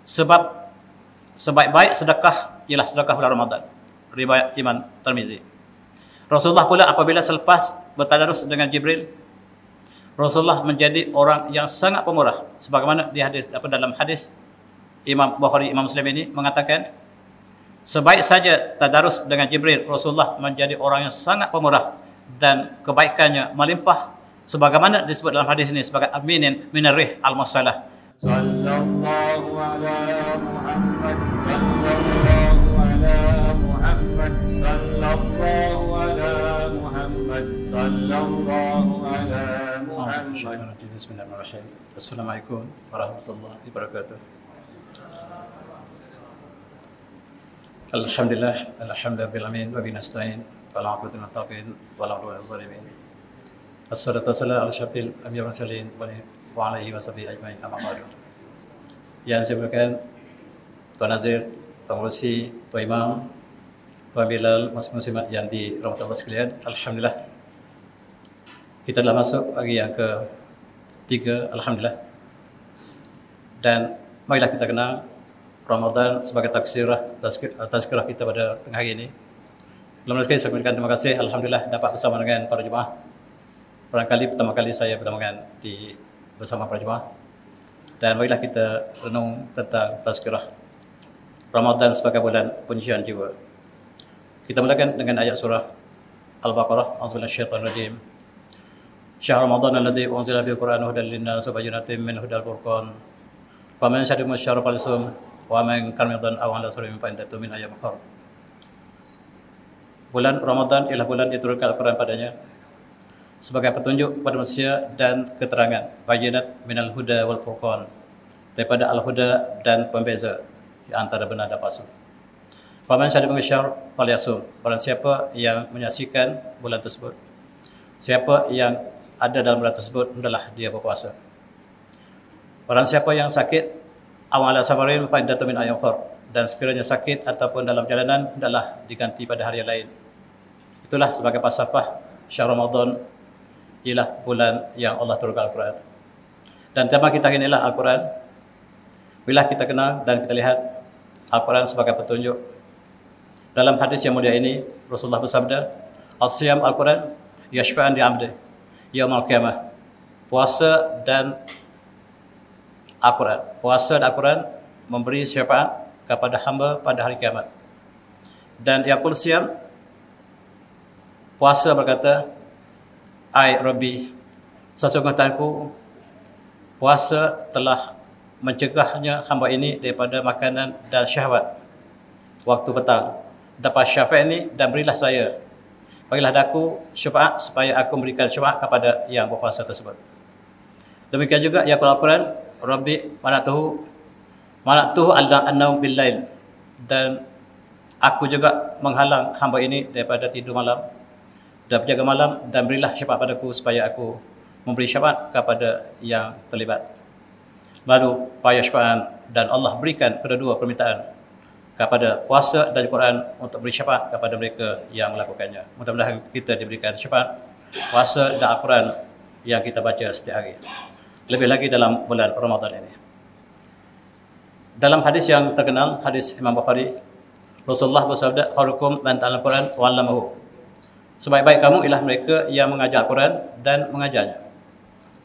Sebab sebaik-baik sedekah ialah sedekah bulan Ramadan. Riwayat Imam Tirmizi. Rasulullah pula apabila selepas bertadarus dengan Jibril, Rasulullah menjadi orang yang sangat pemurah. Sebagaimana di hadis dalam hadis Imam Bukhari, Imam Muslim ini mengatakan, sebaik saja tadarus dengan Jibril, Rasulullah menjadi orang yang sangat pemurah dan kebaikannya melimpah, sebagaimana disebut dalam hadis ini sebagai aminin minarrih al-musallah. Sallallahu ala Muhammad, sallallahu ala Muhammad, sallallahu ala Muhammad, sallallahu ala Muhammad. Bismillahirrahmanirrahim. Assalamualaikum warahmatullahi wabarakatuh. Alhamdulillah, alhamdulillahirabbil wa binasta'in wala aqwatul muttaqin wala udwana zalimin. Assalatu wassalamu ala asyrafil anbiya'i wal mursalin wa alihi washabihi ajmain, amma ba'du. Yang saya muliakan Tuan Nazir, Tuan Rusi, Tuan Imam, Tuan Bilal, muslimat yang dirahmati Allah sekalian, alhamdulillah kita telah masuk hari yang ke-3, alhamdulillah. Dan marilah kita kenal Ramadan sebagai tazkirah kita pada tengah hari ini. Belum sekali saya mengucapkan terima kasih, alhamdulillah dapat bersama dengan para jemaah. Barangkali pertama kali saya berdampingan bersama para jemaah. Dan marilah kita renung tentang tazkirah Ramadan sebagai bulan penyucian jiwa. Kita mulakan dengan ayat surah Al-Baqarah. A'udzubillahi minasyaitonir rajim. Syahr Ramadan alladzi unzila fihi al-Qur'anu hudan lin-nas wa bayyinatin min hudal furqan. Faman syahida minkum falyasum wa man kana ramadan aw ala sawmin fa innahu min ayyam ukhra. Bulan Ramadan ialah bulan diturunkan Al-Quran padanya sebagai petunjuk kepada manusia dan keterangan, bayyinat minal huda wal furqan, daripada al-huda dan pembeza di antara benar dan palsu. Faman syahida minkum syahr falyasum. Barang siapa yang menyaksikan bulan tersebut, siapa yang ada dalam bulan tersebut, hendaklah dia berpuasa. Barang siapa yang sakit, aw ala safarin fa iddatun min ayyamin ukhra, dan sekiranya sakit ataupun dalam perjalanan, hendaklah diganti pada hari yang lain. Itulah sebagai falsafah syahr Ramadan ialah bulan yang Allah turunkan Al-Quran. Dan tema kita hari inilah Al-Quran. Bila kita kenal dan kita lihat Al-Quran sebagai petunjuk, dalam hadis yang mulia ini Rasulullah bersabda, as-siyam Al-Quran yashfa'an di amdi yaumil qiyamah. Puasa dan Al-Quran, puasa dan Al-Quran memberi syafaat kepada hamba pada hari kiamat. Dan yaqul siyam, puasa berkata, ai Rabbi, sesungguhnya Tuhanku, puasa telah mencegahnya hamba ini daripada makanan dan syahwat waktu petang. Dapat syafaat ini dan berilah saya, berilah daku syafaat supaya aku memberikan syafaat kepada yang berpuasa tersebut. Demikian juga yaqul Al-Quran, Rabbi manatuhu an-naum bil-lail, dan aku juga menghalang hamba ini daripada tidur malam dan berjaga malam, dan berilah syafaat padaku supaya aku memberi syafaat kepada yang terlibat. Lalu payah syafaat, dan Allah berikan kedua-dua permintaan kepada puasa dan Quran untuk beri syafaat kepada mereka yang melakukannya. Mudah-mudahan kita diberikan syafaat puasa dan Al-Quran yang kita baca setiap hari, lebih lagi dalam bulan Ramadan ini. Dalam hadis yang terkenal, hadis Imam Bukhari, Rasulullah bersabda, khairukum man ta'allama al-Quran wa 'allamahu. Sebaik-baik kamu ialah mereka yang mengajar Al-Quran dan mengajarnya.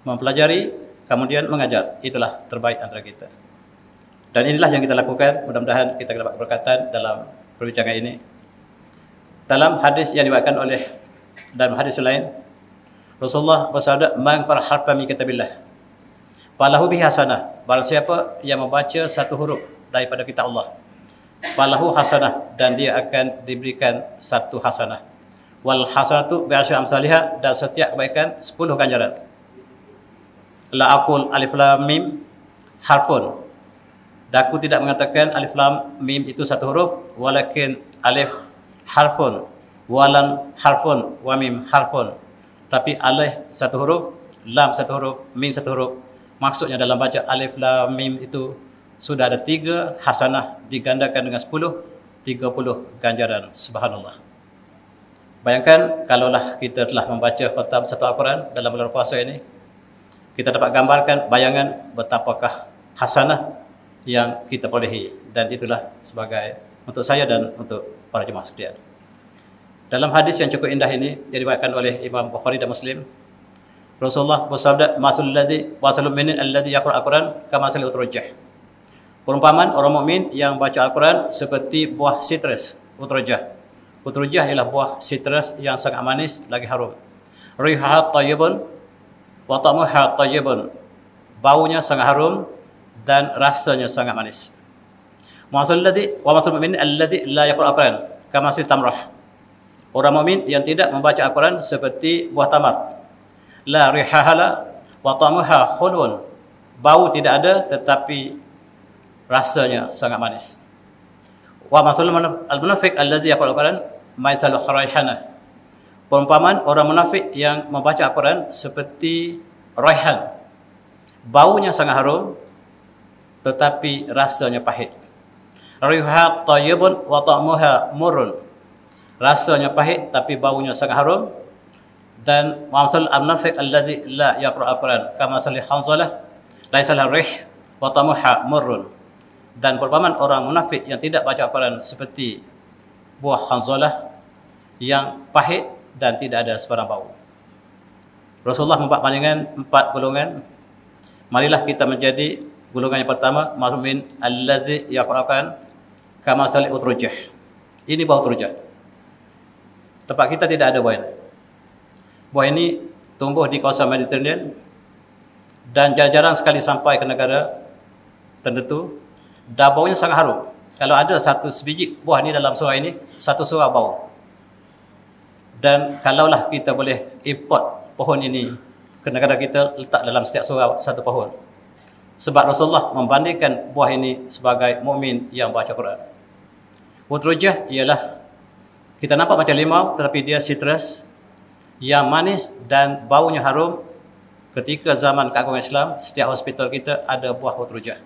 Mempelajari kemudian mengajar, itulah terbaik antara kita. Dan inilah yang kita lakukan. Mudah-mudahan kita dapat keberkatan dalam perbincangan ini. Dalam hadis yang diriwayatkan oleh, dalam hadis lain, Rasulullah bersabda, man qara harfan min kitabillah falahu bihi hasanah. Barang siapa yang membaca satu huruf daripada kitab Allah, falahu hasanah, dan dia akan diberikan satu hasanah. Wal hasanatu bi asyri amsalihha, dan setiap kebaikan 10 ganjaran. La aqul alif lam mim harfun. Dan aku tidak mengatakan alif lam mim itu satu huruf, walakin alif harfun, walam harfun, wa mim harfun. Tapi alif satu huruf, lam satu huruf, mim satu huruf. Maksudnya dalam baca alif lam mim itu sudah ada 3 hasanah digandakan dengan 10, 30 ganjaran. Subhanallah. Bayangkan kalaulah kita telah membaca khatam satu Al-Quran dalam bulan puasa ini, kita dapat gambarkan bayangan betapakah hasanah yang kita perolehi, dan itulah sebagai untuk saya dan untuk para jemaah sekalian. Dalam hadis yang cukup indah ini diriwayatkan oleh Imam Bukhari dan Muslim, Rasulullah bersabda, "Masalul mu'min alladhi yaqra'u al-Qur'an kama masalil utrujah." Perumpamaan orang mukmin yang baca Al-Quran seperti buah sitrus, utrujah. Utrujah ialah buah sitrus yang sangat manis lagi harum. Rihaha tayyibun wa ta'muha tayyibun. Baunya sangat harum dan rasanya sangat manis. Wa masalul mu'min alladhi la yaqra'u al-Qur'an kama masalil tamrah. Orang mukmin yang tidak membaca Al-Quran seperti buah tamar. La rihahala wa ta'muha khulun. Bau tidak ada tetapi rasanya sangat manis. Wa masalul al-munafiq alladhi yaqra'u al-Qur'an maithalu kharayhana. Perumpamaan orang munafik yang membaca Al-Quran seperti raihan. Baunya sangat harum tetapi rasanya pahit. Riha tayyibun wa ta'muha murrun. Rasanya pahit tapi baunya sangat harum. Dan masalul al-munafiq alladhi la yaqra'u al-Quran kama masalil khanzalah laisa lahu rih wa ta'muha murrun. Dan perumpamaan orang munafik yang tidak baca Al-Quran seperti buah khanzalah yang pahit dan tidak ada sebarang bau. Rasulullah membuat bandingan 4 golongan. Marilah kita menjadi golongan yang pertama, mu'min alladzi yaqra'u Al-Quran kama masalil utrujah. Ini buah utrujah. Tempat kita tidak ada buah ini. Buah ini tumbuh di kawasan Mediterranean dan jarang-jarang sekali sampai ke negara tertentu. Dan baunya sangat harum. Kalau ada satu sebiji buah ini dalam surau ini, satu surau bau. Dan kalaulah kita boleh import pohon ini ke negara kita, letak dalam setiap surau satu pohon. Sebab Rasulullah membandingkan buah ini sebagai mukmin yang baca Quran. Utrujah ialah, kita nampak macam limau tetapi dia sitrus yang manis dan baunya harum. Ketika zaman keagungan Islam, setiap hospital kita ada buah utrujah.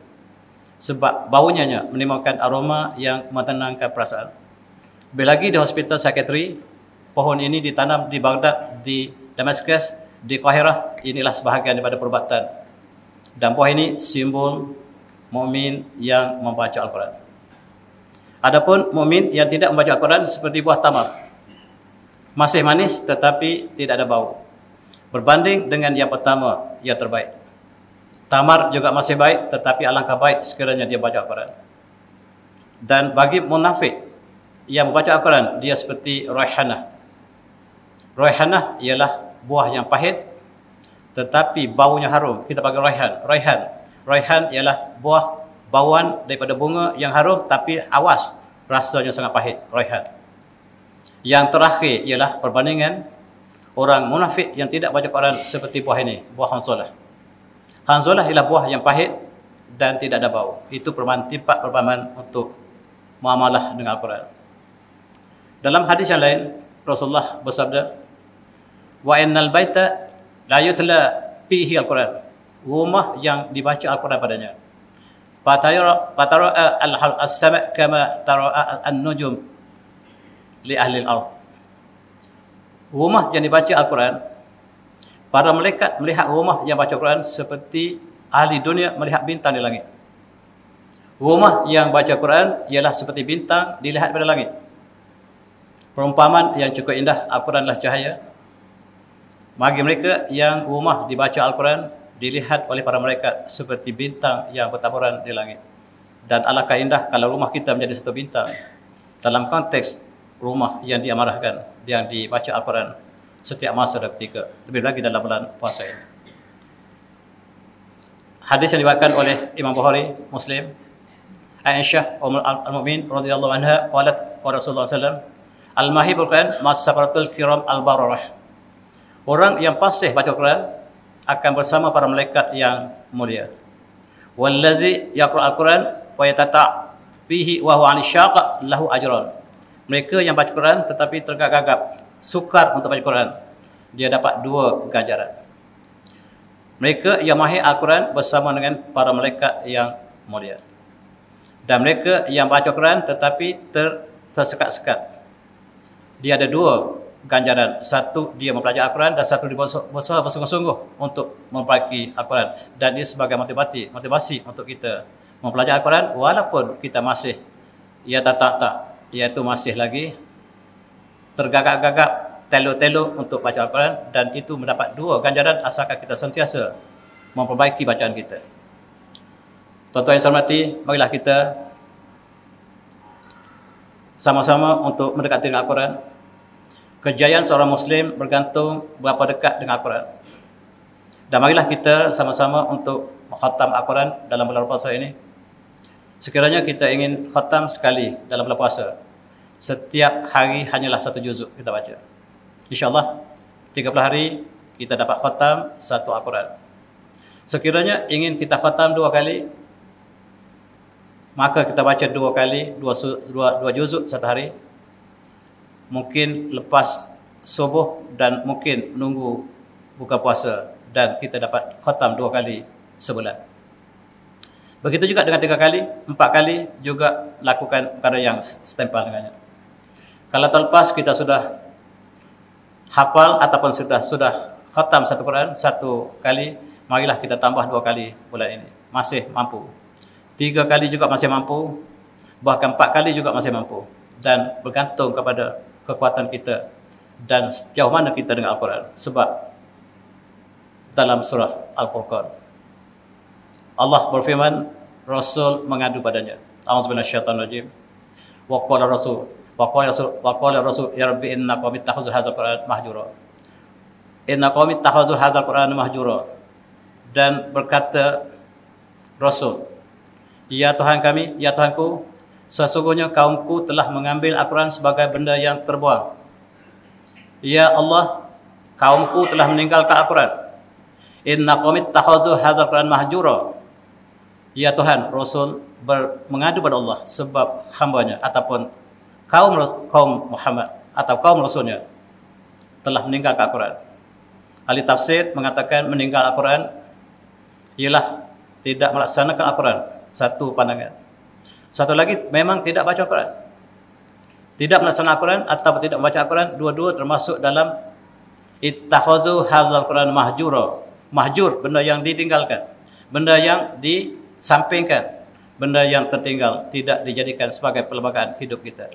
Sebab baunya menimbulkan aroma yang menenangkan perasaan. Lebih lagi di hospital psikiatri, pohon ini ditanam di Baghdad, di Damaskus, di Qahirah. Inilah sebahagian daripada perubatan. Dan buah ini simbol mukmin yang membaca Al-Quran. Adapun mukmin yang tidak membaca Al-Quran seperti buah tamar. Masih manis tetapi tidak ada bau. Berbanding dengan yang pertama, yang terbaik. Tamar juga masih baik, tetapi alangkah baik sekiranya dia baca Al-Quran. Dan bagi munafik yang membaca Al-Quran, dia seperti raihanah. Raihanah ialah buah yang pahit, tetapi baunya harum. Kita panggil raihan. Raihan ialah buah bauan daripada bunga yang harum, tapi awas, rasanya sangat pahit. Raihan. Yang terakhir ialah perbandingan orang munafik yang tidak baca Quran seperti buah ini, buah hanzalah. Hanzalah ialah buah yang pahit dan tidak ada bau. Itu perumpamaan untuk muamalah dengan Al-Quran. Dalam hadis yang lain, Rasulullah bersabda, "Wa innal baita la yutla fihi Al-Quran." Rumah yang dibaca Al-Quran padanya. Fatara as-sama' kama tara an-nujum li ahli al-ard. Rumah yang dibaca Al-Quran, para malaikat melihat rumah yang baca Quran seperti ahli dunia melihat bintang di langit. Rumah yang baca Quran ialah seperti bintang dilihat pada langit. Perumpamaan yang cukup indah, Al-Quran adalah cahaya. Bagi mereka yang rumah dibaca Al-Quran dilihat oleh para malaikat seperti bintang yang bertaburan di langit. Dan alangkah indah kalau rumah kita menjadi satu bintang dalam konteks rumah yang diamarahkan, yang dibaca Al-Quran setiap masa dan ketika, lebih lagi dalam bulan puasa ini. Hadis yang diriwayatkan oleh Imam Bukhari, Muslim, Aisyah Ummul Mukminin radhiyallahu anha qalat qala Rasulullah sallallahu alaihi wasallam, "Al-mahibul Quran mas-sabaratul kiram al-bararah." Orang yang fasih baca Quran akan bersama para malaikat yang mulia. "Wallazi yaqra'ul Quran wa yatata' fihi wa huwa 'anil syaqa lahu ajran." Mereka yang baca Quran tetapi tergagap-gagap, sukar untuk baca Quran, dia dapat 2 ganjaran. Mereka yang mahir Al-Quran bersama dengan para malaikat yang mulia. Dan mereka yang baca Quran tetapi tersekat-sekat, dia ada 2 ganjaran. Satu, dia mempelajari Al-Quran, dan satu, dia berusaha bersungguh-sungguh untuk mempelajari Al-Quran. Dan ini sebagai motivasi untuk kita mempelajari Al-Quran walaupun kita masih iaitu masih lagi tergagap-gagap, telo-telo untuk baca Al-Quran, dan itu mendapat 2 ganjaran asalkan kita sentiasa memperbaiki bacaan kita. Tuan-tuan yang saya hormati, marilah kita sama-sama untuk mendekati dengan Al-Quran. Kejayaan seorang Muslim bergantung berapa dekat dengan Al-Quran. Dan marilah kita sama-sama untuk khatam Al-Quran dalam bulan puasa ini. Sekiranya kita ingin khatam sekali dalam bulan puasa, setiap hari hanyalah 1 juzuk kita baca. InsyaAllah 30 hari kita dapat khatam 1 Al-Quran. Sekiranya ingin kita khatam 2 kali, maka kita baca 2 kali, 2 juzuk 1 hari. Mungkin lepas subuh dan mungkin menunggu buka puasa, dan kita dapat khatam 2 kali sebulan. Begitu juga dengan 3 kali, 4 kali juga lakukan perkara yang setempel dengannya. Kalau terlepas kita sudah hafal ataupun sudah khatam 1 Quran 1 kali, marilah kita tambah 2 kali bulan ini. Masih mampu. 3 kali juga masih mampu. Bahkan 4 kali juga masih mampu. Dan bergantung kepada kekuatan kita dan sejauh mana kita dengan Al-Quran. Sebab dalam surah Al-Furqan Allah berfirman, Rasul mengadu padanya. A'udzubillahi minasyaitonirrajim. Wa qala Rasul ya Rabbi inna qaumi ittakhadhu hadzal Qur'an mahjura. Inna qaumi ittakhadhu hadzal Qur'an mahjura. Dan berkata Rasul, ya Tuhan kami, ya Tuhanku, sesungguhnya kaumku telah mengambil Al-Quran sebagai benda yang terbuang. Ya Allah, kaumku telah meninggalkan Al-Quran. Inna qaumi ittakhadhu hadzal Qur'an mahjura. Ya Tuhan, Rasul mengadu pada Allah sebab hambanya ataupun kaum Muhammad atau kaum Rasulnya telah meninggalkan Al-Quran. Ahli tafsir mengatakan meninggal Al-Quran ialah tidak melaksanakan Al-Quran. Satu pandangan. Satu lagi memang tidak baca Al-Quran. Tidak melaksanakan Al-Quran atau tidak membaca Al-Quran, dua-dua termasuk dalam ittakhadhu hadzal Qur'an mahjura. Mahjur, benda yang ditinggalkan, benda yang disampingkan, benda yang tertinggal, tidak dijadikan sebagai perlembagaan hidup kita.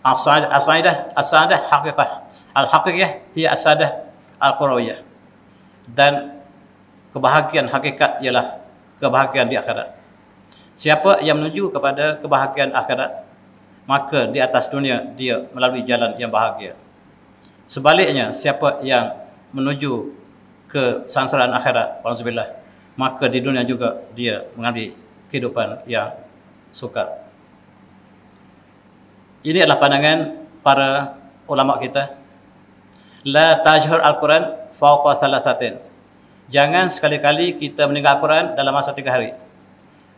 As-sa'adah haqiqah. Al-haqiqah ia as-sa'adah al-qurawiyah. Dan kebahagiaan hakikat ialah kebahagiaan di akhirat. Siapa yang menuju kepada kebahagiaan akhirat, maka di atas dunia dia melalui jalan yang bahagia. Sebaliknya, siapa yang menuju ke sangsaraan akhirat, walhamdulillah, maka di dunia juga dia mengambil kehidupan yang sukar. Ini adalah pandangan para ulama kita. La tajhur al-Quran fawqa thalathatin. Jangan sekali-kali kita meninggal Al-Quran dalam masa 3 hari.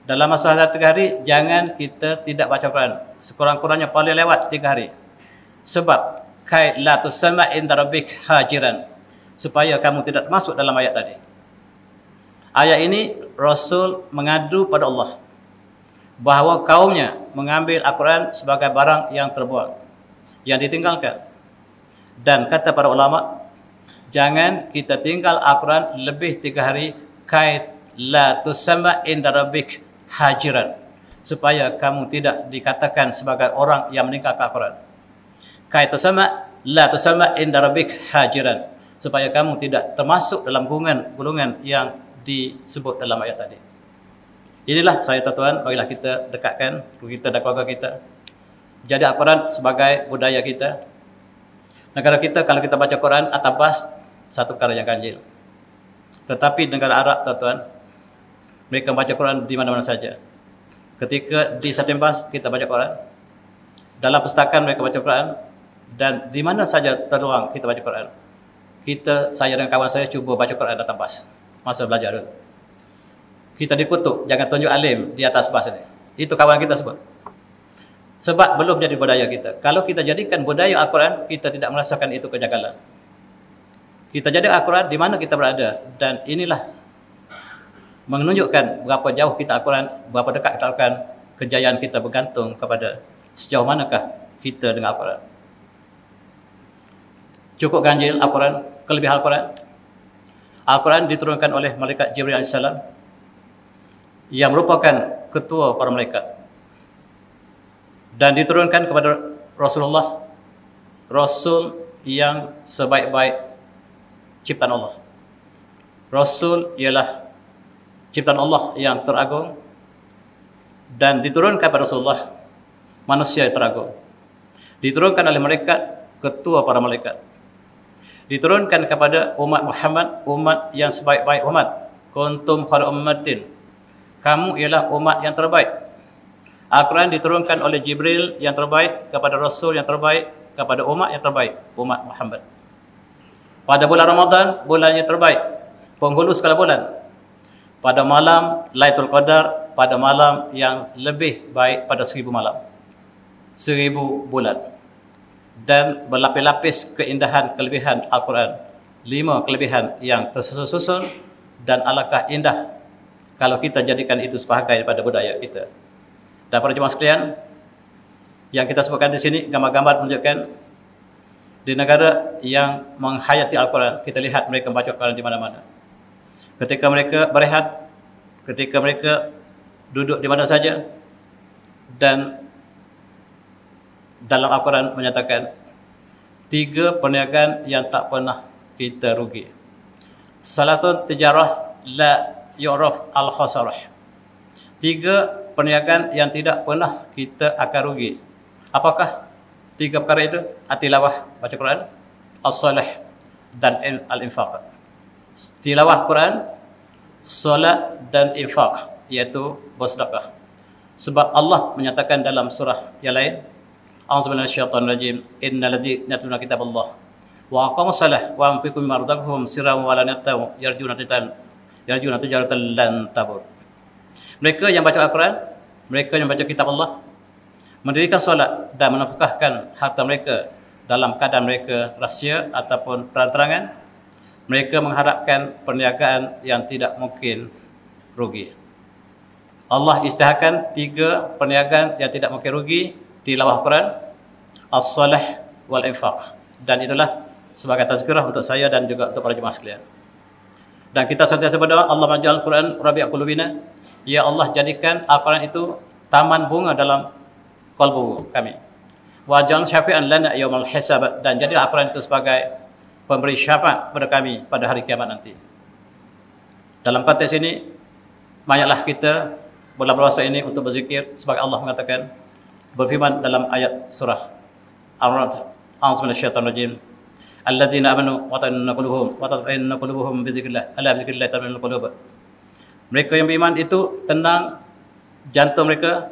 Dalam masa 3 hari, jangan kita tidak baca Quran. Sekurang-kurangnya paling lewat 3 hari. Sebab kai la tusamma inda rabbik hajiran. Supaya kamu tidak masuk dalam ayat tadi. Ayat ini Rasul mengadu pada Allah bahawa kaumnya mengambil Al-Quran sebagai barang yang terbuang, yang ditinggalkan. Dan kata para ulama, jangan kita tinggal Al-Quran lebih 3 hari, kai la tusamma inda rabbik hajiran, supaya kamu tidak dikatakan sebagai orang yang meninggalkan Al-Quran. Kai la tusamma inda rabbik hajiran, supaya kamu tidak termasuk dalam golongan yang disebut dalam ayat tadi. Inilah saya tuan-tuan, marilah kita dekatkan kita dan keluarga kita. Jadi Al-Quran sebagai budaya kita. Negara kita, kalau kita baca Quran atas bas, satu perkara yang ganjil. Tetapi negara Arab tuan-tuan, mereka baca Quran di mana-mana saja. Ketika di stesen bas, kita baca Quran. Dalam pustakaan mereka baca Quran. Dan di mana saja terluang kita baca Quran. Saya dan kawan saya cuba baca Quran atas bas. Masa belajar dulu. Kita dikutuk, jangan tunjuk alim di atas bas ini. Itu kawan kita sebut. Sebab belum jadi budaya kita. Kalau kita jadikan budaya Al-Quran, kita tidak merasakan itu kejanggalan. Kita jadi Al-Quran di mana kita berada. Dan inilah menunjukkan berapa jauh kita Al-Quran, berapa dekat kita Al-Quran. Kejayaan kita bergantung kepada sejauh manakah kita dengan Al-Quran. Cukup ganjil Al-Quran, kelebihan Al-Quran. Al-Quran diturunkan oleh malaikat Jibril AS, yang merupakan ketua para malaikat. Dan diturunkan kepada Rasulullah, Rasul yang sebaik-baik ciptaan Allah. Rasul ialah ciptaan Allah yang teragung, dan diturunkan kepada Rasulullah, manusia yang teragung. Diturunkan oleh malaikat, ketua para malaikat. Diturunkan kepada umat Muhammad, umat yang sebaik-baik umat. Kuntum khairu ummatin, kamu ialah umat yang terbaik. Al-Quran diturunkan oleh Jibril yang terbaik kepada Rasul yang terbaik, kepada umat yang terbaik, umat Muhammad. Pada bulan Ramadan, bulan yang terbaik, penghulu segala bulan. Pada malam Lailatul Qadar, pada malam yang lebih baik pada 1000 malam, 1000 bulan. Dan berlapis-lapis keindahan kelebihan Al-Quran, 5 kelebihan yang tersusun-susun, dan alangkah indah kalau kita jadikan itu sebagai pada budaya kita. Dan para jemaah sekalian, yang kita sebutkan di sini gambar-gambar menunjukkan di negara yang menghayati Al-Quran, kita lihat mereka membaca Al-Quran di mana-mana. Ketika mereka berehat, ketika mereka duduk di mana saja, dan dalam Al-Quran menyatakan 3 perniagaan yang tak pernah kita rugi. Salatun tijarah la yu'raf al-khasarah. 3 perniagaan yang tidak pernah kita akan rugi. Apakah 3 perkara itu? At-tilawah, baca Quran, as-salah, dan al-infaq. Tilawah Quran, solat dan infaq, iaitu bersedekah. Sebab Allah menyatakan dalam surah yang lain, a'udzubillahi minasyaitonir rajim, innal ladzina yatluna kitaballah wa aqamus shalah wa anfiqu mimma razaqnahum sirran wa alaniyatan yarjuna tijaratan lan tabur. Mereka yang baca Al-Quran, mereka yang baca kitab Allah, mendirikan solat dan menafkahkan harta mereka dalam keadaan mereka rahsia ataupun terang-terangan, mereka mengharapkan perniagaan yang tidak mungkin rugi. Allah isytiharkan 3 perniagaan yang tidak mungkin rugi, tilawah Quran, as-salah wal infaq. Dan itulah sebagai tazkirah untuk saya dan juga untuk para jemaah sekalian. Dan kita sentiasa berdoa, Allah maj'al Quran rabi'a qulubina. Ya Allah, jadikan Al-Quran itu taman bunga dalam qalbu kami. Wa ja'al syafi'an lana yaumal hisab, dan jadilah Al-Quran itu sebagai pemberi syafaat kepada kami pada hari kiamat nanti. Dalam konteks ini, banyaklah kita bulan puasa ini untuk berzikir, sebagai Allah mengatakan, berfirman dalam ayat surah Al-Ra'd, a'udzu minasyaitonir rajim, alladzina amanu wa tatma'innu qulubuhum bi dzikrillah, ala bi dzikrillah tatma'innul qulub. Mereka yang beriman itu tenang jantung mereka,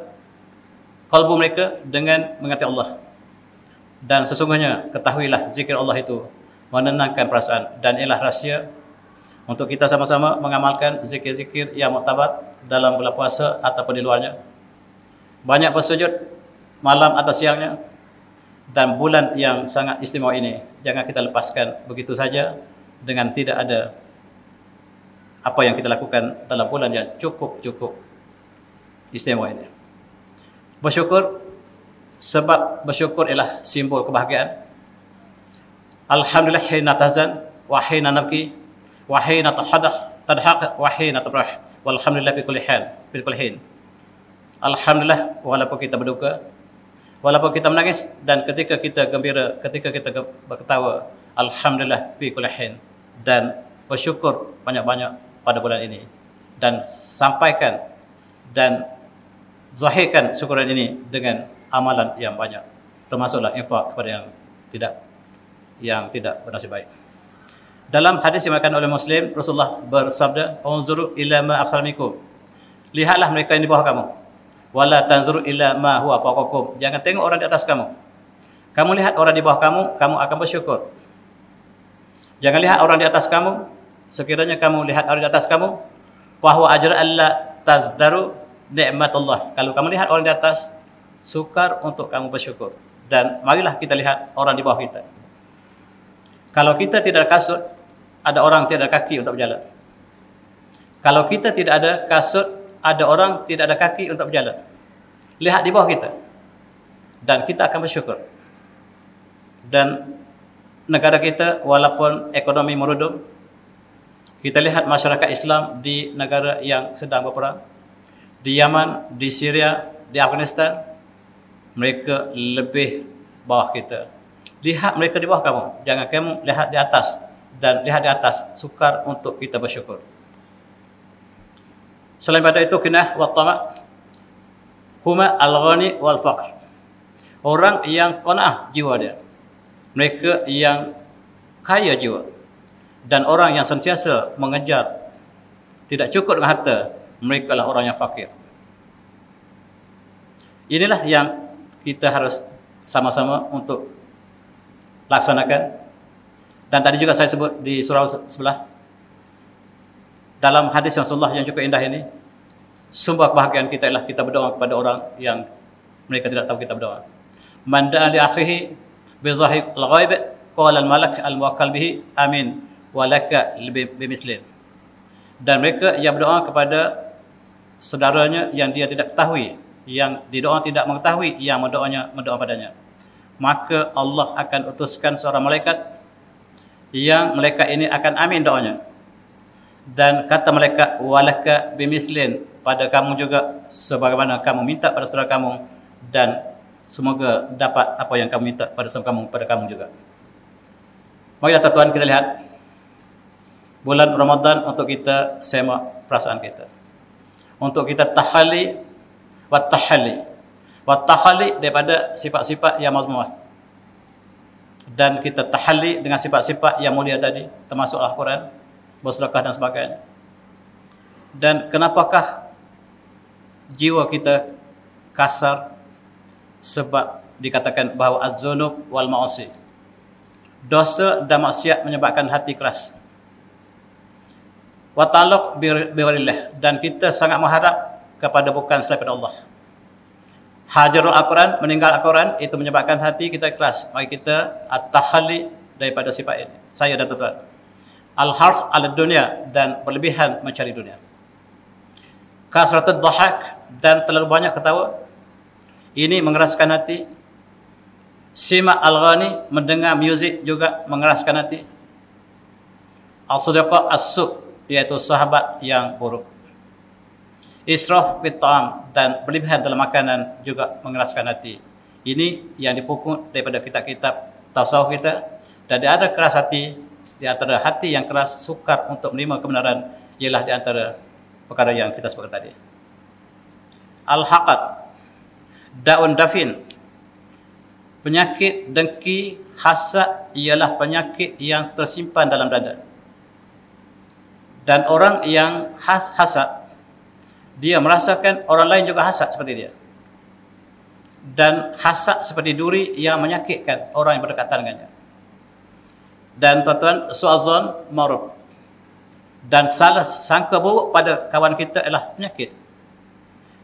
kalbu mereka dengan mengerti Allah. Dan sesungguhnya ketahuilah zikir Allah itu menenangkan perasaan. Dan inilah rahsia untuk kita sama-sama mengamalkan zikir-zikir yang muktabar dalam bulan puasa ataupun di luarnya. Banyak bersujud malam atau siangnya, dan bulan yang sangat istimewa ini jangan kita lepaskan begitu saja dengan tidak ada apa yang kita lakukan dalam bulan yang cukup istimewa ini. Bersyukur, sebab bersyukur ialah simbol kebahagiaan. Alhamdulillah hina tahzan wa hina nabki wa hina tadhaq wa hina tafrah, walhamdulillah bi kulli hin. Alhamdulillah walaupun kita berduka, walaupun kita menangis, dan ketika kita gembira, ketika kita berketawa, alhamdulillah fi kulli hin. Dan bersyukur banyak-banyak pada bulan ini, dan sampaikan dan zahirkan syukuran ini dengan amalan yang banyak, termasuklah infak kepada yang tidak bernasib baik. Dalam hadis yang diriwayatkan oleh Muslim, Rasulullah bersabda, "Unzuru ila ma afsal-minkum." Lihatlah mereka yang di bawah kamu. Wala tanzuru ila ma huwa fawqakum. Jangan tengok orang di atas kamu. Kamu lihat orang di bawah kamu, kamu akan bersyukur. Jangan lihat orang di atas kamu. Sekiranya kamu lihat orang di atas kamu, fa huwa ajra alla tazdaru ni'matullah. Kalau kamu lihat orang di atas, sukar untuk kamu bersyukur. Dan marilah kita lihat orang di bawah kita. Kalau kita tidak ada kasut, ada orang tidak ada kaki untuk berjalan. Kalau kita tidak ada kasut, ada orang tidak ada kaki untuk berjalan. Lihat di bawah kita, dan kita akan bersyukur. Dan negara kita walaupun ekonomi merudum, kita lihat masyarakat Islam di negara yang sedang berperang, di Yaman, di Syria, di Afghanistan, mereka lebih bawah kita. Lihat mereka di bawah kamu, jangan kamu lihat di atas. Dan lihat di atas, sukar untuk kita bersyukur. Selain pada itu, kinah wa tama' huma al-ghani wal faqr. Orang yang qanaah jiwa dia, mereka yang kaya jiwa, dan orang yang sentiasa mengejar tidak cukup dengan harta, mereka lah orang yang fakir. Inilah yang kita harus sama-sama untuk laksanakan. Dan tadi juga saya sebut di surah sebelah, dalam hadis Rasulullah yang cukup indah ini, sumber kebahagiaan kita ialah kita berdoa kepada orang yang mereka tidak tahu kita berdoa. Man da'a li akhihi bi zahir al-ghaib qala al-malak al-muwakkal bihi amin wa laka bimislin. Dan mereka yang berdoa kepada saudaranya yang dia tidak ketahui, yang didoa tidak mengetahui, yang mendoa padanya, maka Allah akan utuskan seorang malaikat yang malaikat ini akan amin doanya. Dan kata malaikat walaka bimislin, pada kamu juga sebagaimana kamu minta pada saudara kamu, dan semoga dapat apa yang kamu minta pada kamu juga. Marilah tuan kita lihat bulan Ramadan untuk kita semak perasaan kita, untuk kita tahali daripada sifat-sifat yang mazmumah, dan kita tahalli dengan sifat-sifat yang mulia tadi, termasuk Al-Quran, bersedekah dan sebagainya. Dan kenapakah jiwa kita kasar? Sebab dikatakan bahawa az-zunub wal ma'asi, dosa dan maksiat menyebabkan hati keras. Wa ta'alluq bi ghairillah, dan kita sangat mengharap kepada bukan selain Allah. Hajarul Al-Quran, meninggal Al-Quran, itu menyebabkan hati kita keras. Mari kita at-tahalli daripada sifat ini, saya dan tuan-tuan. Al-hars ala dunia, dan berlebihan mencari dunia. Kasratud dhahak, dan terlalu banyak ketawa, ini mengeraskan hati. Sima al-ghani, mendengar muzik juga mengeraskan hati. Al-sadiqa as-su', iaitu sahabat yang buruk. Israf fit ta'am, dan berlebihan dalam makanan juga mengeraskan hati. Ini yang dipukul daripada kitab-kitab tasawuf kita. Dan di ada keras hati, di antara hati yang keras, sukar untuk menerima kebenaran, ialah di antara perkara yang kita sebutkan tadi. Al-haqad, daun dafin, penyakit dengki hasad, ialah penyakit yang tersimpan dalam dada. Dan orang yang hasad, dia merasakan orang lain juga hasad seperti dia. Dan hasad seperti duri yang menyakitkan orang yang berdekatan dengannya. Dan tuan-tuan, su'adzon maruf, dan salah sangka buruk pada kawan kita adalah penyakit.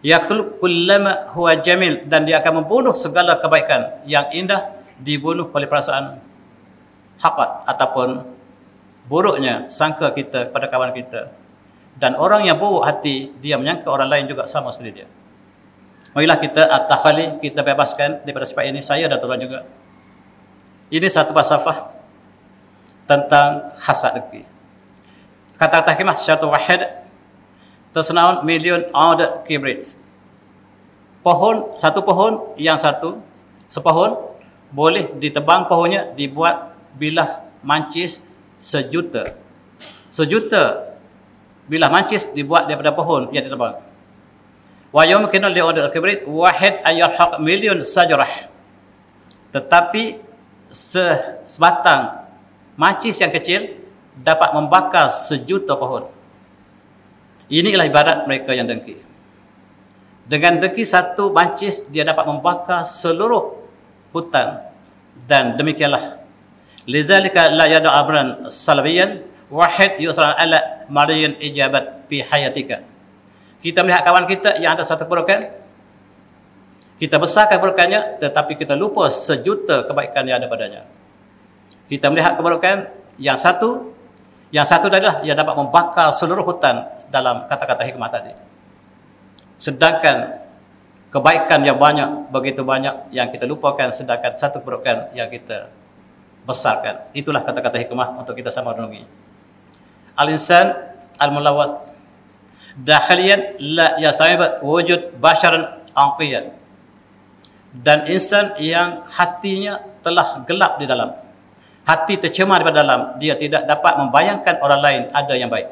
Yaqtul kullama huwa jamil, dan dia akan membunuh segala kebaikan yang indah, dibunuh oleh perasaan haqad ataupun buruknya sangka kita pada kawan kita. Dan orang yang buruk hati, dia menyangka orang lain juga sama seperti dia. Marilah kita at-takhali, kita bebaskan daripada sifat ini, saya dan tuan juga. Ini satu falsafah tentang hasad dengki. Kata-kata hikmah syatu wahid tasnaun million oud kibrit. Pohon, satu pohon yang satu, sepohon boleh ditebang pohonnya, dibuat bilah mancis sejuta. Sejuta bilah mancis dibuat daripada pohon yang ditebang. Wa yumkinu li oud kibrit wahid ayarhaq million sajarah. Tetapi sebatang mancis yang kecil dapat membakar sejuta pohon. Inilah ibarat mereka yang dengki. Dengan dengki satu mancis, dia dapat membakar seluruh hutan. Dan demikianlah, lidzalika la yad'u amran salabiyan wahid yusra ala mariyan ijabat fi hayatika. Kita melihat kawan kita yang ada satu keburukan, kita besarkan keburukannya, tetapi kita lupa sejuta kebaikan yang ada padanya. Kita melihat keburukan yang satu adalah yang dapat membakar seluruh hutan dalam kata-kata hikmah tadi. Sedangkan kebaikan yang banyak, begitu banyak yang kita lupakan, sedangkan satu keburukan yang kita besarkan. Itulah kata-kata hikmah untuk kita sama renungi. Al-insan al-mulawat, dakhiliyan la yastawib wujud basharan aqiyan, dan insan yang hatinya telah gelap di dalam, hati tercemar di dalam, dia tidak dapat membayangkan orang lain ada yang baik.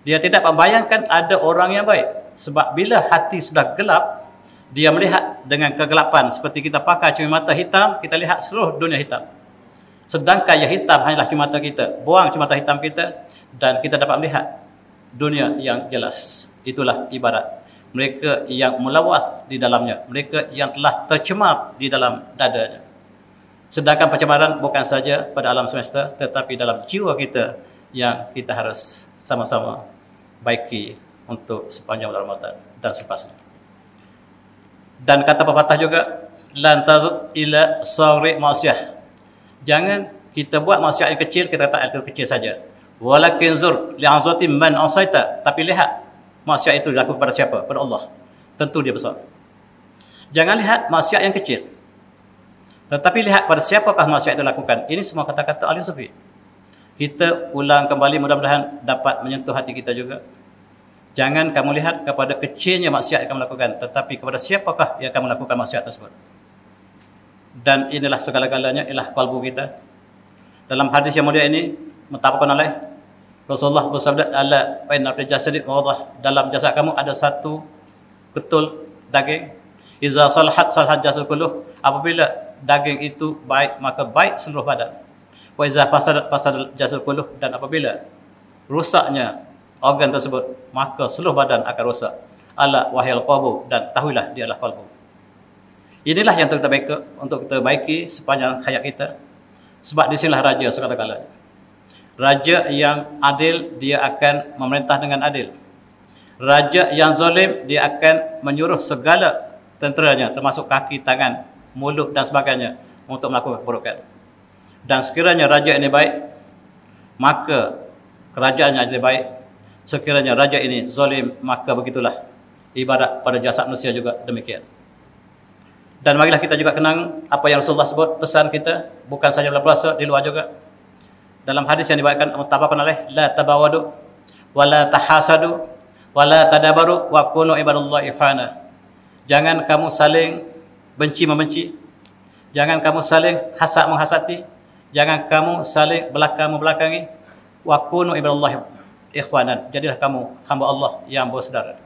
Dia tidak membayangkan ada orang yang baik. Sebab bila hati sudah gelap, dia melihat dengan kegelapan. Seperti kita pakai cermin hitam, kita lihat seluruh dunia hitam. Sedangkan yang hitam hanyalah cermin kita. Buang cermin hitam kita dan kita dapat melihat dunia yang jelas. Itulah ibarat mereka yang melawas di dalamnya, mereka yang telah tercemar di dalam dadanya. Sedangkan pencemaran bukan saja pada alam semesta, tetapi dalam jiwa kita yang kita harus sama-sama baiki untuk sepanjang bulan Ramadan dan selepasnya. Dan kata pepatah juga, lan tazud ila sari ma'siyah. Jangan kita buat maksiat yang kecil, kita kata itu kecil saja. Walakin zur li'azati man asaita, tapi lihat maksiat itu dilakukan pada siapa? Pada Allah. Tentu dia besar. Jangan lihat maksiat yang kecil, tetapi lihat pada siapakah maksiat itu dilakukan. Ini semua kata-kata ahli sufi. Kita ulang kembali, mudah-mudahan dapat menyentuh hati kita juga. Jangan kamu lihat kepada kecilnya maksiat yang kamu lakukan, tetapi kepada siapakah yang kamu lakukan maksiat tersebut. Dan inilah segala-galanya, ialah kalbu kita. Dalam hadis yang mulia ini, muttafaqun alaih, Rasulullah bersabda, ala fa inna fi jasadika mudghah, dalam jasad kamu ada satu ketul daging. Iza salahat salahat jasad kulluh, apabila daging itu baik, maka baik seluruh badan. Wa iza fasadat fasadal jasad kulluh, dan apabila rusaknya organ tersebut, maka seluruh badan akan rosak. Ala wahil qalbu, dan tahuilah dia adalah qalbu. Inilah yang kita baiki, untuk kita baiki sepanjang hayat kita. Sebab di sinilah raja segala-galanya. Raja yang adil, dia akan memerintah dengan adil. Raja yang zalim, dia akan menyuruh segala tenteranya, termasuk kaki, tangan, mulut dan sebagainya, untuk melakukan keburukan. Dan sekiranya raja ini baik, maka kerajaannya jadi baik. Sekiranya raja ini zalim, maka begitulah. Ibarat pada jasad manusia juga demikian. Dan marilah kita juga kenang apa yang Rasulullah sebut, pesan kita, bukan saja dalam puasa, di luar juga. Dalam hadis yang dibawakan muttafaqun alaih, la tabawadu, wa la tahasadu, wa la tadabaru, wa kunu ibadallahi ikhwana. Jangan kamu saling benci-membenci, jangan kamu saling hasad-menghasati, jangan kamu saling belakang-membelakangi, wa kunu ibadallahi ikhwanan. Jadilah kamu hamba Allah yang bersaudara.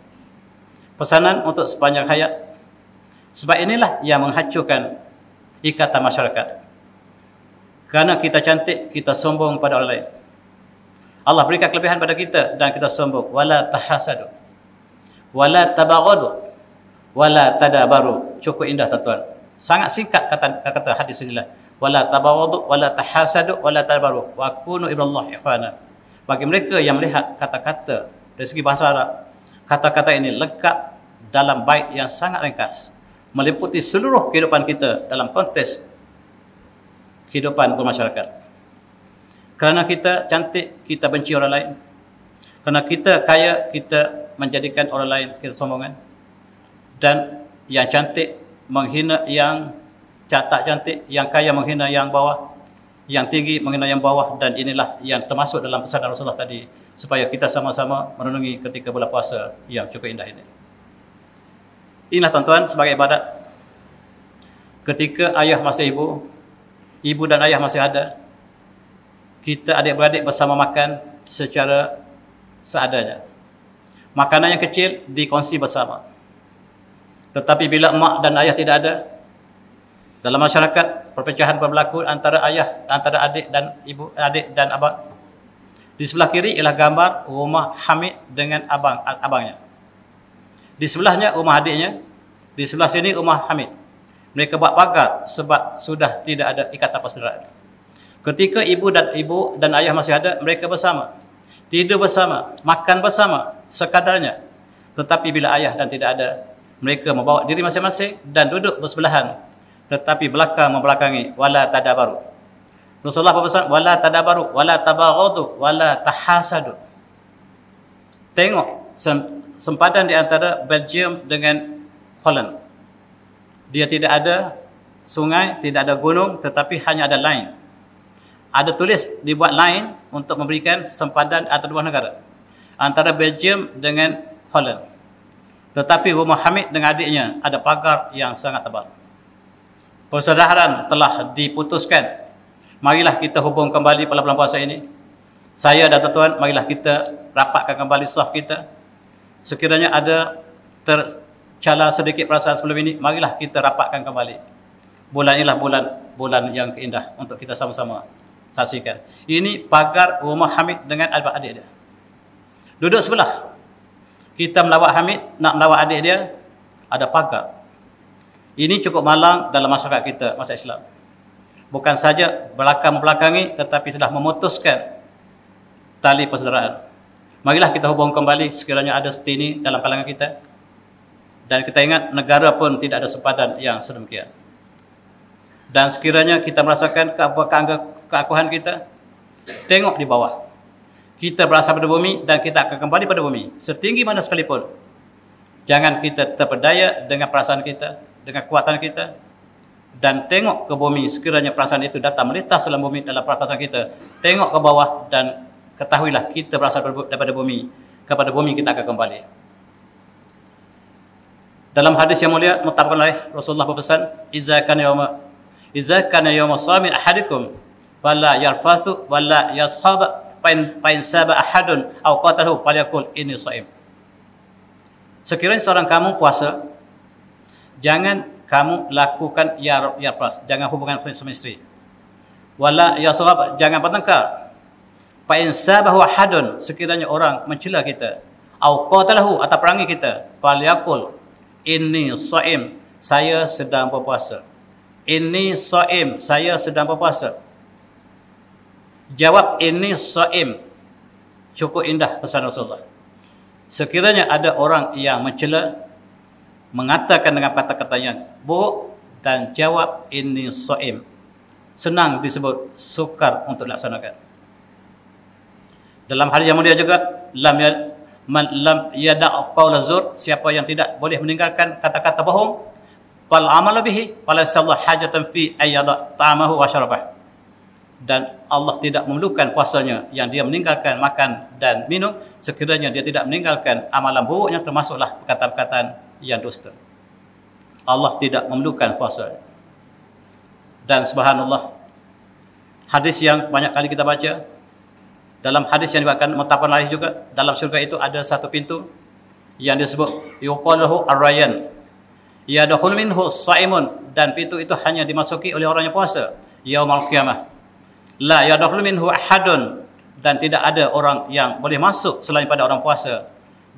Pesanan untuk sepanjang hayat. Sebab inilah yang menghancurkan ikatan masyarakat. Kerana kita cantik, kita sombong pada orang lain. Allah berikan kelebihan pada kita dan kita sombong. Wala tahasadu, wala tabaghadu, wala tadabaru. Cukup indah tuan-tuan. Sangat singkat kata hadis inilah. Wala tabaghadu, wala tahasadu, wala tadabaru. Wa kunu ibadallahi ikhwana. Bagi mereka yang melihat kata-kata dari segi bahasa Arab, kata-kata ini lengkap dalam bait yang sangat ringkas, meliputi seluruh kehidupan kita dalam konteks kehidupan bermasyarakat. Kerana kita cantik, kita benci orang lain. Kerana kita kaya, kita menjadikan orang lain kita sombongan. Dan yang cantik menghina yang tak cantik, yang kaya menghina yang bawah, yang tinggi menghina yang bawah. Dan inilah yang termasuk dalam pesanan Rasulullah tadi, supaya kita sama-sama merenungi ketika bulan puasa yang cukup indah ini. Inilah tuan-tuan sebagai ibadat. Ketika ayah masih ibu, ibu dan ayah masih ada, kita adik-beradik bersama makan secara seadanya. Makanan yang kecil dikongsi bersama. Tetapi bila mak dan ayah tidak ada, dalam masyarakat perpecahan berlaku antara ayah, antara adik dan ibu, adik dan abang. Di sebelah kiri ialah gambar rumah Hamid dengan abangnya. Di sebelahnya rumah adiknya, di sebelah sini rumah Hamid. Mereka buat pagar sebab sudah tidak ada ikatan persaudaraan. Ketika ibu dan ayah masih ada, mereka bersama, tidur bersama, makan bersama sekadarnya. Tetapi bila ayah dan tidak ada, mereka membawa diri masing-masing dan duduk bersebelahan, tetapi belakang membelakangi. Wala tadabaru. Rasulullah berpesan, wala tadabaru, wala tabaghadu, wala tahasadu. Tengok sempadan di antara Belgium dengan Holland. Dia tidak ada sungai, tidak ada gunung, tetapi hanya ada line. Ada tulis dibuat line untuk memberikan sempadan antara dua negara. antara Belgium dengan Holland. Tetapi rumah Hamid dengan adiknya ada pagar yang sangat tebal. Persaudaraan telah diputuskan. Marilah kita hubung kembali pada bulan puasa ini. Saya dan tuan-tuan, marilah kita rapatkan kembali saf kita. Sekiranya ada tercela sedikit perasaan sebelum ini, marilah kita rapatkan kembali. Bulan inilah bulan yang indah untuk kita sama-sama saksikan. Ini pagar rumah Hamid dengan adik dia. Duduk sebelah. Kita melawat Hamid, nak melawat adik dia, ada pagar. Ini cukup malang dalam masyarakat kita, masyarakat Islam. Bukan saja belakang-belakangi, tetapi sudah memutuskan tali persaudaraan. Marilah kita hubung kembali sekiranya ada seperti ini dalam kalangan kita. Dan kita ingat negara pun tidak ada sepadan yang sedemikian. Dan sekiranya kita merasakan keakuhan kita, tengok di bawah. Kita berasal pada bumi dan kita akan kembali pada bumi. Setinggi mana sekalipun. Jangan kita terpedaya dengan perasaan kita, dengan kekuatan kita. Dan tengok ke bumi, sekiranya perasaan itu datang melintas dalam bumi, dalam perasaan kita. Tengok ke bawah dan ketahuilah kita berasal daripada bumi. Kepada bumi kita akan kembali. Dalam hadis yang mulia mutabakkan oleh Rasulullah berpesan, Iza kana yawma shamin ahadikum wala yarfathu wala yaskhab fa in saba ahadun aw qatalahu falyaqul inni shaim. Sekiranya seorang kamu puasa, jangan kamu lakukan yarfas, jangan hubungan suami isteri. Wala yaskhab, jangan bertengkar. Fa in sabahu ahadun, sekiranya orang mencela kita, au qatalahu atau perangi kita, falyaqul inni shaim, saya sedang berpuasa. Inni shaim, saya sedang berpuasa. Jawab inni shaim. Cukup indah pesan Rasulullah. Sekiranya ada orang yang mencela, mengatakan dengan kata-katanya buruk dan jawab inni shaim, senang disebut, sukar untuk dilaksanakan. Dalam hadis yang mulia juga, man lam yada' qaula zur, siapa yang tidak boleh meninggalkan kata-kata bohong, fal amalu bihi fala sallahu hajatan fi ayyada ta'amahu wa syarabah. Dan Allah tidak memerlukan puasanya yang dia meninggalkan makan dan minum, sekiranya dia tidak meninggalkan amalan buruknya, termasuklah perkataan-perkataan yang dusta. Allah tidak memerlukan puasa. Dan subhanallah, hadis yang banyak kali kita baca, dalam hadis yang diriwayatkan muttafaqun alaih juga, dalam surga itu ada satu pintu yang disebut yuqaluhu ar-rayyan, yadkhul minhu shaimun, dan pintu itu hanya dimasuki oleh orang yang puasa yaumul qiyamah. La yadkhul minhu ahadun, dan tidak ada orang yang boleh masuk selain pada orang puasa.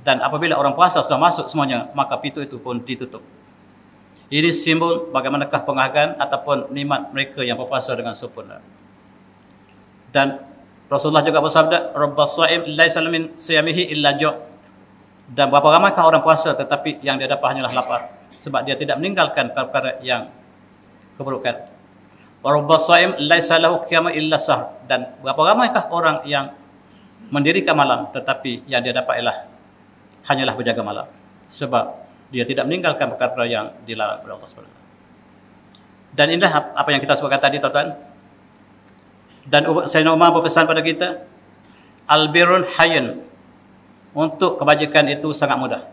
Dan apabila orang puasa sudah masuk semuanya, maka pintu itu pun ditutup. Ini simbol bagaimanakah penghargaan ataupun nikmat mereka yang berpuasa dengan sempurna. Dan Rasulullah juga bersabda, Rabbas shaim laisa min siyamihi illa ju'. Dan berapa ramaikah orang puasa tetapi yang dia dapat hanyalah lapar, sebab dia tidak meninggalkan perkara yang keburukan. Rabbas shaim laisa lahu qiyamun illa sahr. Dan berapa ramaikah orang yang mendirikan malam tetapi yang dia dapat hanyalah berjaga malam, sebab dia tidak meninggalkan perkara yang dilarang oleh Allah SWT. Dan inilah apa yang kita sebutkan tadi, tuan-tuan. Dan Sayyidina Umar berpesan pada kita, albirun hayyin, untuk kebajikan itu sangat mudah.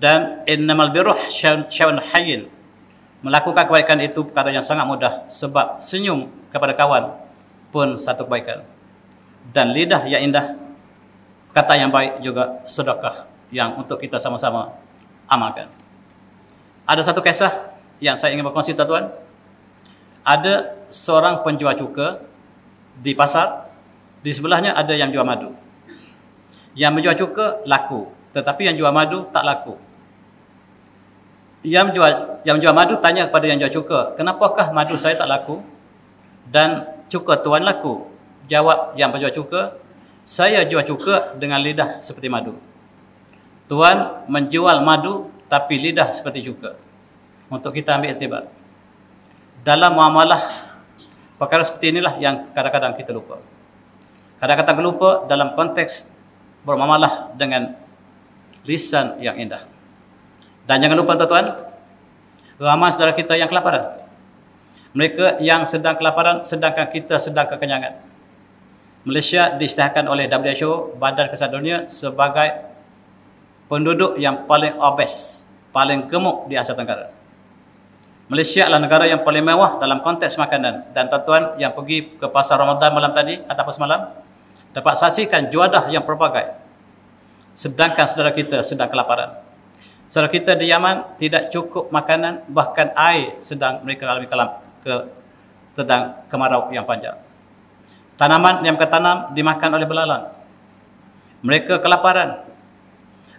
Dan innamal birru syai'un hayyin, melakukan kebaikan itu perkara yang sangat mudah, sebab senyum kepada kawan pun satu kebaikan. Dan lidah yang indah, kata yang baik juga sedekah yang untuk kita sama-sama amalkan. Ada satu kisah yang saya ingin berkongsi, tuan-tuan. Ada seorang penjual cuka di pasar, di sebelahnya ada yang jual madu. Yang menjual cuka laku, tetapi yang jual madu tak laku. Yang jual madu tanya kepada yang jual cuka, kenapakah madu saya tak laku dan cuka tuan laku? Jawab yang penjual cuka, saya jual cuka dengan lidah seperti madu. Tuan menjual madu tapi lidah seperti cuka. Untuk kita ambil iktibar. Dalam muamalah, perkara seperti inilah yang kadang-kadang kita lupa. Kadang-kadang lupa dalam konteks bermuamalah dengan lisan yang indah. Dan jangan lupa, tuan-tuan, ramai saudara kita yang kelaparan. Mereka yang sedang kelaparan sedangkan kita sedang kekenyangan. Malaysia diisytiharkan oleh WHO, Badan Kesihatan Dunia, sebagai penduduk yang paling obes, paling gemuk di Asia Tenggara. Malaysia adalah negara yang paling mewah dalam konteks makanan. Dan tuan-tuan yang pergi ke pasar Ramadan malam tadi ataupun semalam dapat saksikan juadah yang pelbagai. Sedangkan saudara kita sedang kelaparan. Saudara kita di Yaman tidak cukup makanan, bahkan air sedang mereka alami sedang kemarau yang panjang. Tanaman yang mereka tanam dimakan oleh belalang. Mereka kelaparan.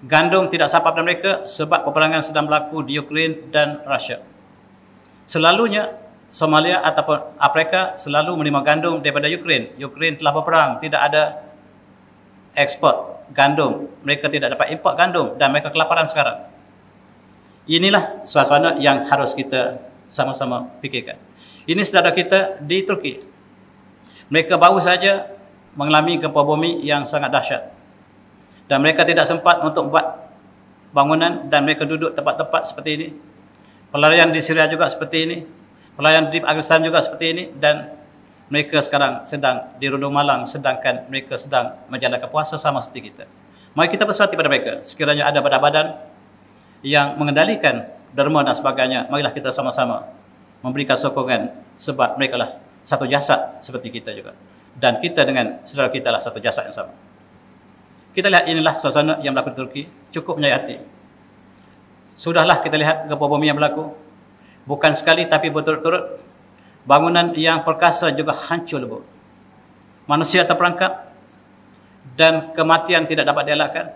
Gandum tidak sampai pada mereka sebab peperangan sedang berlaku di Ukraine dan Rusia. Selalunya Somalia ataupun Afrika selalu menerima gandum daripada Ukraine. Ukraine telah berperang, tidak ada ekspor gandum. Mereka tidak dapat import gandum dan mereka kelaparan sekarang. Inilah suasana yang harus kita sama-sama fikirkan. Ini saudara kita di Turki. Mereka baru saja mengalami gempa bumi yang sangat dahsyat. Dan mereka tidak sempat untuk buat bangunan dan mereka duduk tempat-tempat seperti ini. Pelarian di Syria juga seperti ini. Pelarian di Afghanistan juga seperti ini. Dan mereka sekarang sedang di Rundung Malang sedangkan mereka sedang menjalankan puasa sama seperti kita. Mari kita berserah kepada mereka. Sekiranya ada badan-badan yang mengendalikan derma dan sebagainya, marilah kita sama-sama memberikan sokongan sebab mereka lah satu jasad seperti kita juga. Dan kita dengan saudara kita lah satu jasad yang sama. Kita lihat inilah suasana yang berlaku di Turki. Cukup menyayat hati. Sudahlah kita lihat gempa bumi yang berlaku. Bukan sekali tapi berturut-turut. Bangunan yang perkasa juga hancur lebur. Manusia terperangkap. Dan kematian tidak dapat dielakkan.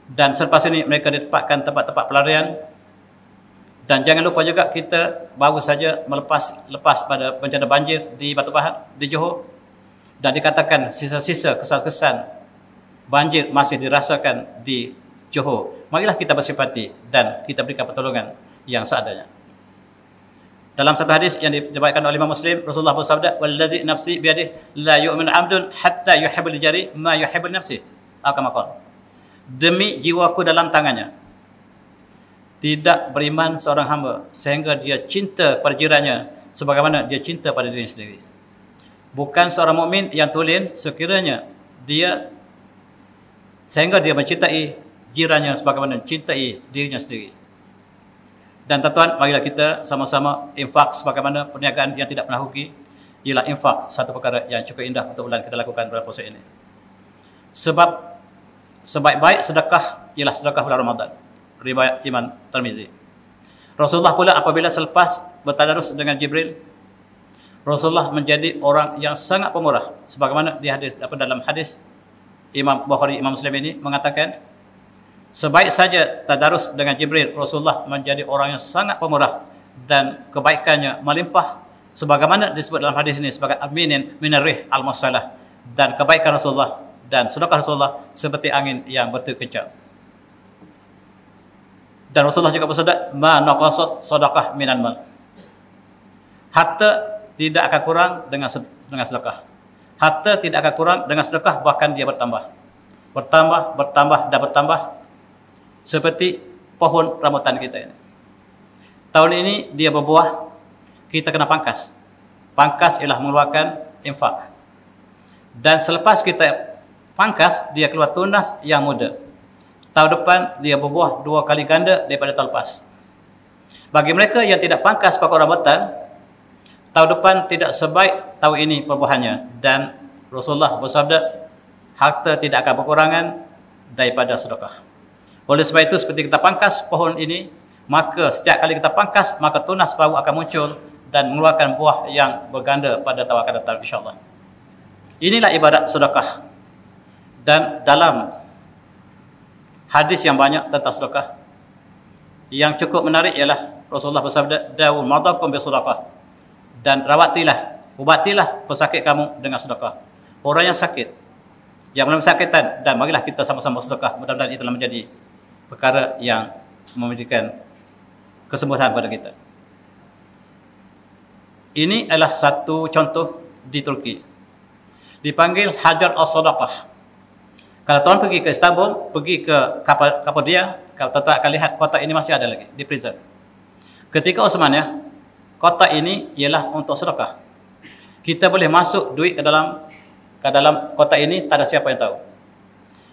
Dan selepas ini mereka ditempatkan tempat-tempat pelarian. Dan jangan lupa juga kita baru saja lepas pada bencana banjir di Batu Pahat, di Johor. Dan dikatakan sisa-sisa kesan-kesan banjir masih dirasakan di Johor. Marilah kita bersimpati dan kita berikan pertolongan yang seadanya. Dalam satu hadis yang diriwayatkan oleh Imam Muslim, Rasulullah bersabda, "Wallazi nafsi biyadihi la yu'minu 'abdun hatta yuhibbu li jari ma yuhibbu li nafsihi." Atau kama qala. Demi jiwaku dalam tangannya. Tidak beriman seorang hamba sehingga dia cinta pada jirannya sebagaimana dia cinta pada dirinya sendiri. Bukan seorang mukmin yang tulen sekiranya dia sehingga dia mencintai jirannya sebagaimana mencintai dirinya sendiri. Dan tuan-tuan, marilah kita sama-sama infak sebagaimana perniagaan yang tidak pernah rugi. Ialah infak satu perkara yang cukup indah untuk bulan kita lakukan bulan puasa ini. Sebab sebaik-baik sedekah ialah sedekah bulan Ramadan. Riwayat Imam Tirmizi. Rasulullah pula apabila selepas bertadarus dengan Jibril, Rasulullah menjadi orang yang sangat pemurah. Sebagaimana di hadis dalam hadis Imam Bukhari, Imam Muslim ini mengatakan, sebaik saja tadarus dengan Jibril, Rasulullah menjadi orang yang sangat pemurah dan kebaikannya melimpah. Sebagaimana disebut dalam hadis ini sebagai aminin minarih al-musalah. Dan kebaikan Rasulullah dan sedekah Rasulullah seperti angin yang bertiup kencang. Dan Rasulullah juga bersabda, "Ma naqasa sedekah minan mal." Harta tidak akan kurang dengan sedekah. Harta tidak akan kurang dengan sedekah, bahkan dia bertambah. Bertambah dan bertambah. Seperti pohon rambutan kita ini. Tahun ini dia berbuah, kita kena pangkas. Pangkas ialah mengeluarkan infak. Dan selepas kita pangkas, dia keluar tunas yang muda. Tahun depan dia berbuah 2 kali ganda daripada tahun lepas. Bagi mereka yang tidak pangkas pokok rambutan, tahun depan tidak sebaik tahun ini perbuahannya. Dan Rasulullah bersabda, harta tidak akan berkurangan daripada sedekah. Oleh sebab itu, seperti kita pangkas pohon ini, maka setiap kali kita pangkas, maka tunas baru akan muncul dan mengeluarkan buah yang berganda pada tahun akan datang, insyaAllah. Inilah ibadat sedekah. Dan dalam hadis yang banyak tentang sedekah, yang cukup menarik ialah Rasulullah bersabda, "Dawu madakum bi sedekah." Dan rawatilah, ubatilah pesakit kamu dengan sedekah. Orang yang sakit, yang mengalami kesakitan, dan marilah kita sama-sama sedekah. Mudah-mudahan itu telah menjadi perkara yang memberikan kesembuhan kepada kita. Ini adalah satu contoh di Turki. Dipanggil Hajar al-Sadaqah. Kalau tuan pergi ke Istanbul, pergi ke Kapadia, kalau tuan akan lihat kota ini masih ada lagi di prison. Ketika Osmaniyah, kota ini ialah untuk sedekah. Kita boleh masuk duit ke dalam Ke dalam kotak ini tak ada siapa yang tahu.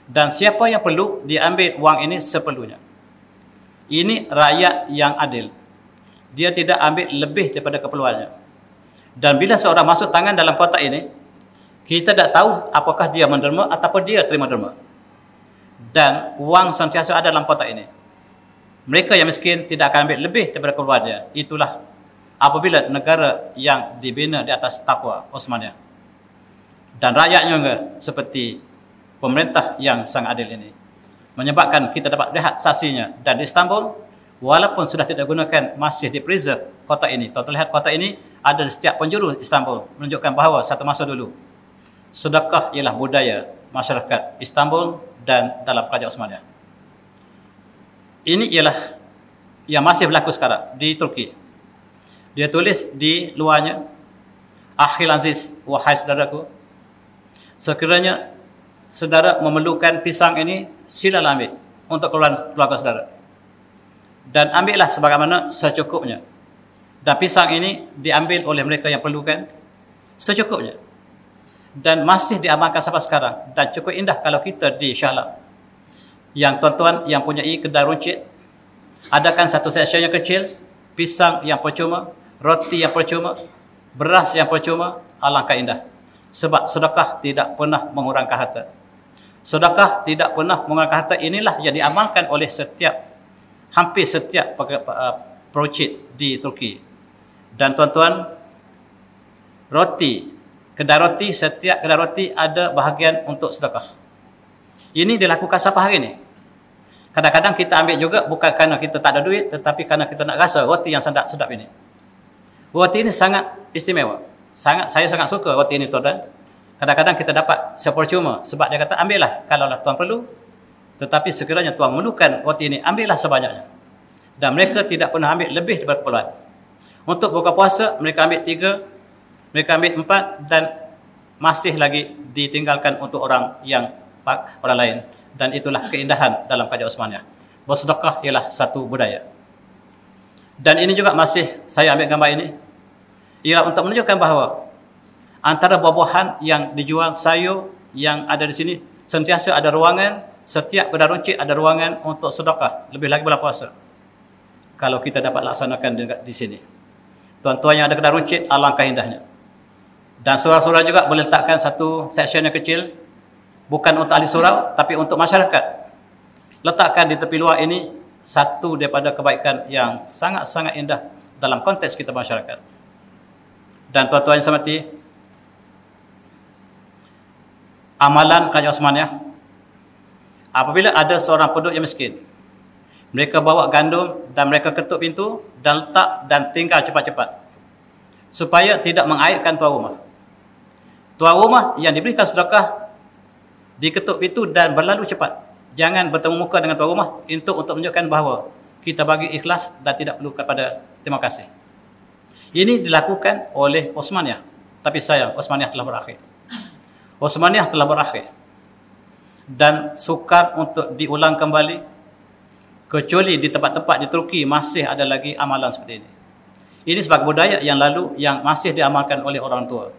Dan siapa yang perlu diambil wang ini seperlunya. Ini rakyat yang adil. Dia tidak ambil lebih daripada keperluannya. Dan bila seorang masuk tangan dalam kotak ini, kita tak tahu apakah dia menderma ataupun dia terima derma. Dan wang sentiasa ada dalam kotak ini. Mereka yang miskin tidak akan ambil lebih daripada keperluannya. Itulah apabila negara yang dibina di atas takwa Osmaniyah. Dan rakyatnya juga seperti pemerintah yang sangat adil ini. Menyebabkan kita dapat lihat saksinya. Dan di Istanbul, walaupun sudah tidak gunakan, masih di preserve kotak ini. Tuan-tuan lihat kotak ini ada di setiap penjuru Istanbul. Menunjukkan bahawa satu masa dulu, sedekah ialah budaya masyarakat Istanbul dan dalam kerajaan Osmaniyah. Ini ialah yang masih berlaku sekarang di Turki. Dia tulis di luarnya, Akhil Aziz, wahai saudaraku, sekiranya saudara memerlukan pisang ini, silalah ambil untuk keluarga saudara. Dan ambillah sebagaimana secukupnya. Dan pisang ini diambil oleh mereka yang perlukan secukupnya. Dan masih diamalkan sampai sekarang. Dan cukup indah kalau kita di Shah Alam, yang tuan-tuan yang punyai kedai runcit, adakan satu section yang kecil, pisang yang percuma, roti yang percuma, beras yang percuma, alangkah indah. Sebab sedekah tidak pernah mengurangkan harta. Sedekah tidak pernah mengurangkan harta. Inilah yang diamalkan oleh hampir setiap peruncit di Turki. Dan tuan-tuan, kedai roti, setiap kedai roti ada bahagian untuk sedekah. Ini dilakukan sampai hari ini. Kadang-kadang kita ambil juga bukan kerana kita tak ada duit, tetapi kerana kita nak rasa roti yang sedap ini. Roti ini sangat istimewa. Saya sangat suka roti ini, tuan-tuan. Kadang-kadang kita dapat sepercuma sebab dia kata ambillah kalaulah tuan perlu, tetapi sekiranya tuan memerlukan roti ini, ambillah sebanyaknya. Dan mereka tidak pernah ambil lebih daripada keperluan. Untuk buka puasa mereka ambil 3, mereka ambil 4, dan masih lagi ditinggalkan untuk orang lain. Dan itulah keindahan dalam kerajaan Osmaniyah. Bersedekah ialah satu budaya. Dan ini juga masih saya ambil gambar ini, ialah untuk menunjukkan bahawa antara buah-buahan yang dijual, sayur yang ada di sini, sentiasa ada ruangan, setiap kedai runcit ada ruangan untuk sedekah, lebih lagi bulan puasa. Kalau kita dapat laksanakan di sini. Tuan-tuan yang ada kedai runcit, alangkah indahnya. Dan surau-surau juga boleh letakkan satu section yang kecil, bukan untuk ahli surau, tapi untuk masyarakat. Letakkan di tepi luar ini satu daripada kebaikan yang sangat-sangat indah dalam konteks kita masyarakat. Dan tuan-tuan yang saya hormati, amalan kerajaan Osmaniyah, apabila ada seorang penduduk yang miskin, mereka bawa gandum dan mereka ketuk pintu dan letak dan tinggal cepat-cepat supaya tidak mengaibkan tuan rumah. Tuan rumah yang diberikan sedekah diketuk pintu dan berlalu cepat. Jangan bertemu muka dengan tuan rumah untuk menunjukkan bahawa kita bagi ikhlas dan tidak perlu kepada terima kasih. Ini dilakukan oleh Osmaniyah. Tapi sayang, Osmaniyah telah berakhir. Osmaniyah telah berakhir. Dan sukar untuk diulang kembali. Kecuali di tempat-tempat di Turki masih ada lagi amalan seperti ini. Ini sebagai budaya yang lalu yang masih diamalkan oleh orang tua.